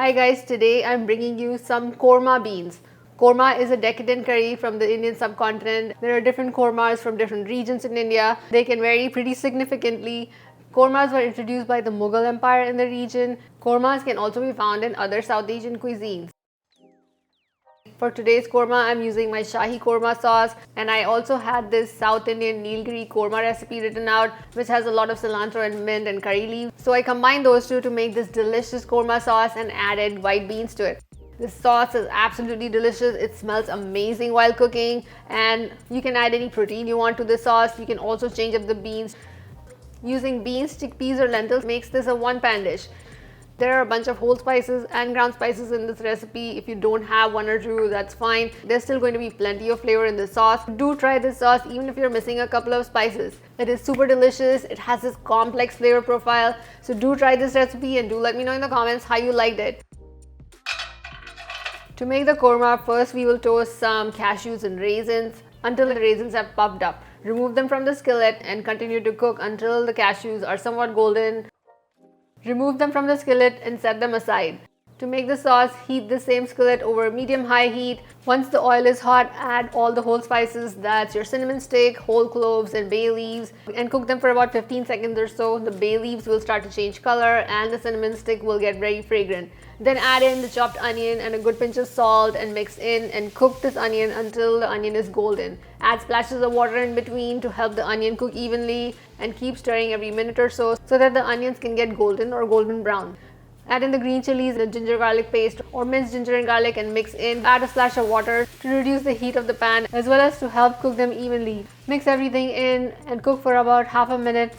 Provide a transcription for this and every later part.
Hi guys, today I'm bringing you some korma beans. Korma is a decadent curry from the Indian subcontinent. There are different kormas from different regions in India. They can vary pretty significantly. Kormas were introduced by the Mughal Empire in the region. Kormas can also be found in other South Asian cuisines. For today's korma, I'm using my Shahi korma sauce, and I also had this South Indian Nilgiri korma recipe written out, which has a lot of cilantro and mint and curry leaves. So I combined those two to make this delicious korma sauce and added white beans to it. This sauce is absolutely delicious. It smells amazing while cooking, and you can add any protein you want to this sauce. You can also change up the beans. Using beans, chickpeas or lentils makes this a one-pan dish. There are a bunch of whole spices and ground spices in this recipe. If you don't have one or two, that's fine. There's still going to be plenty of flavor in this sauce. Do try this sauce even if you're missing a couple of spices. It is super delicious. It has this complex flavor profile. So do try this recipe and do let me know in the comments how you liked it. To make the korma, first we will toast some cashews and raisins until the raisins have puffed up. Remove them from the skillet and continue to cook until the cashews are somewhat golden. Remove them from the skillet and set them aside. To make the sauce, heat the same skillet over medium-high heat. Once the oil is hot, add all the whole spices, that's your cinnamon stick, whole cloves and bay leaves, and cook them for about 15 seconds or so. The bay leaves will start to change color and the cinnamon stick will get very fragrant. Then add in the chopped onion and a good pinch of salt and mix in and cook this onion until the onion is golden. Add splashes of water in between to help the onion cook evenly and keep stirring every minute or so that the onions can get golden or golden brown. Add in the green chilies, the ginger garlic paste or minced ginger and garlic and mix in. Add a splash of water to reduce the heat of the pan as well as to help cook them evenly. Mix everything in and cook for about half a minute.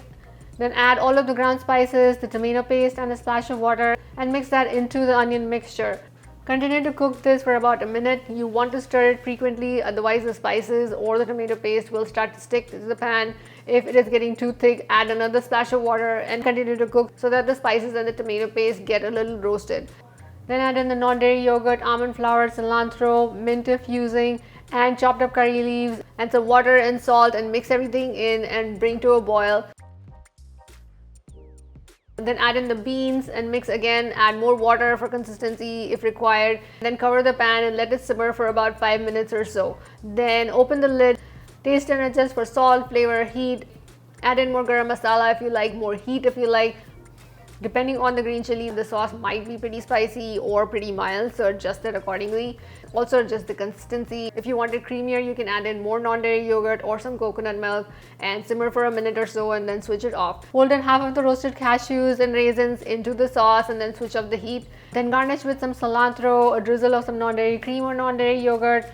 Then add all of the ground spices, the tomato paste and a splash of water and mix that into the onion mixture. Continue to cook this for about a minute. You want to stir it frequently, otherwise the spices or the tomato paste will start to stick to the pan. If it is getting too thick, add another splash of water and continue to cook so that the spices and the tomato paste get a little roasted. Then add in the non-dairy yogurt, almond flour, cilantro, mint if using, and chopped up curry leaves and some water and salt and mix everything in and bring to a boil. Then add in the beans and mix again, add more water for consistency if required. Then cover the pan and let it simmer for about 5 minutes or so. Then open the lid, taste and adjust for salt, flavor, heat. Add in more garam masala if you like, more heat if you like. Depending on the green chili, the sauce might be pretty spicy or pretty mild, so adjust it accordingly. Also adjust the consistency. If you want it creamier, you can add in more non-dairy yogurt or some coconut milk and simmer for a minute or so and then switch it off. Fold in half of the roasted cashews and raisins into the sauce and then switch off the heat. Then garnish with some cilantro, a drizzle of some non-dairy cream or non-dairy yogurt,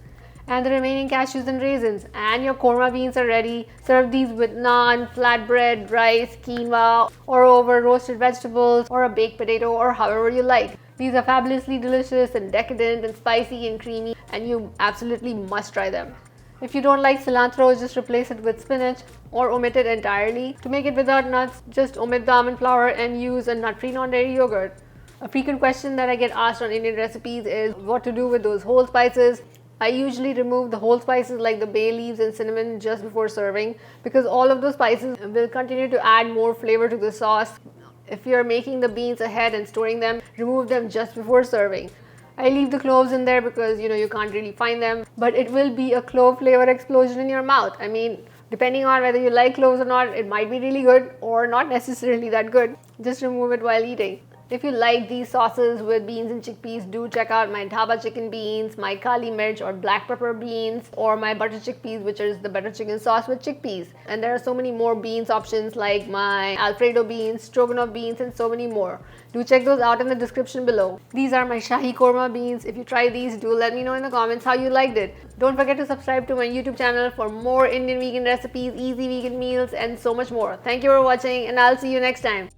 and the remaining cashews and raisins, and your korma beans are ready. Serve these with naan, flatbread, rice, quinoa, or over roasted vegetables or a baked potato or however you like. These are fabulously delicious and decadent and spicy and creamy, and you absolutely must try them. If you don't like cilantro, just replace it with spinach or omit it entirely. To make it without nuts, just omit the almond flour and use a nut-free non-dairy yogurt. A frequent question that I get asked on Indian recipes is what to do with those whole spices. I usually remove the whole spices like the bay leaves and cinnamon just before serving because all of those spices will continue to add more flavor to the sauce. If you're making the beans ahead and storing them, remove them just before serving. I leave the cloves in there because you can't really find them, but it will be a clove flavor explosion in your mouth. I mean, depending on whether you like cloves or not, it might be really good or not necessarily that good. Just remove it while eating. If you like these sauces with beans and chickpeas, do check out my dhaba chicken beans, my kali mirch or black pepper beans, or my butter chickpeas, which is the butter chicken sauce with chickpeas. And there are so many more beans options like my alfredo beans, stroganoff beans, and so many more. Do check those out in the description below. These are my Shahi korma beans. If you try these, do let me know in the comments how you liked it. Don't forget to subscribe to my YouTube channel for more Indian vegan recipes, easy vegan meals, and so much more. Thank you for watching, and I'll see you next time.